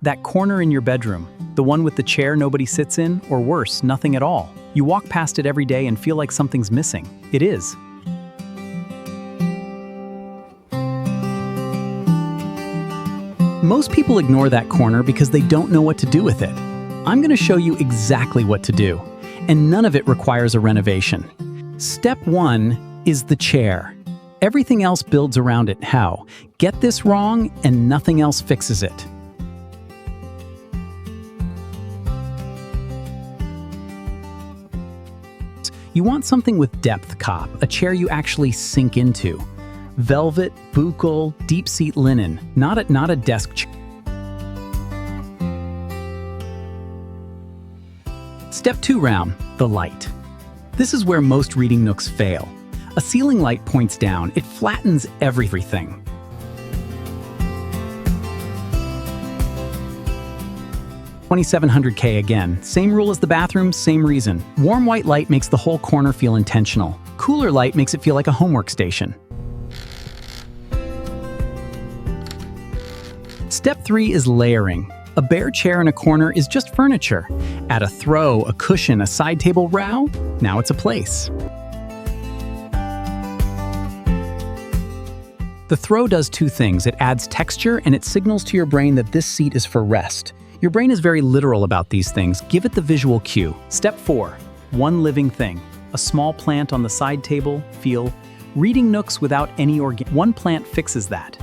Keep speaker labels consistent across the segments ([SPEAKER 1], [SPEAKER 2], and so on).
[SPEAKER 1] That corner in your bedroom, the one with the chair nobody sits in, or worse, nothing at all. You walk past it every day and feel like something's missing. It is. Most people ignore that corner because they don't know what to do with it. I'm going to show you exactly what to do, and none of it requires a renovation. Step 1 is the chair. Everything else builds around it. How? Get this wrong and nothing else fixes it. You want something with depth, cop, a chair you actually sink into. Velvet, buccal, deep seat linen, not a desk chair. Step 2 round, the light. This is where most reading nooks fail. A ceiling light points down, it flattens everything. $2,700K again. Same rule as the bathroom, same reason. Warm white light makes the whole corner feel intentional. Cooler light makes it feel like a homework station. Step 3 is layering. A bare chair in a corner is just furniture. Add a throw, a cushion, a side table, row, now it's a place. The throw does two things. It adds texture and it signals to your brain that this seat is for rest. Your brain is very literal about these things. Give it the visual cue. Step 4, one living thing. A small plant on the side table, feel. Reading nooks without any one plant fixes that.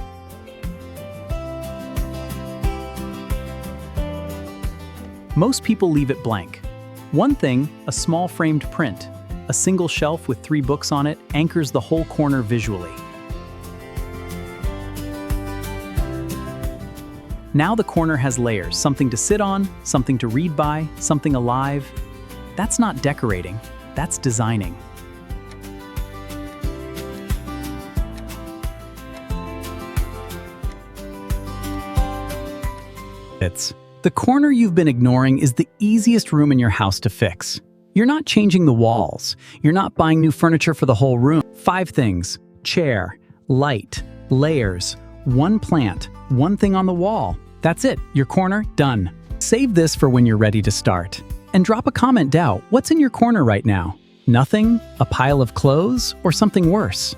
[SPEAKER 1] Most people leave it blank. One thing, a small framed print. A single shelf with 3 books on it anchors the whole corner visually. Now the corner has layers, something to sit on, something to read by, something alive. That's not decorating, that's designing. The corner you've been ignoring is the easiest room in your house to fix. You're not changing the walls. You're not buying new furniture for the whole room. 5 things: chair, light, layers, one plant, one thing on the wall. That's it, your corner done. Save this for when you're ready to start. And drop a comment down. What's in your corner right now? Nothing? A pile of clothes? Or something worse?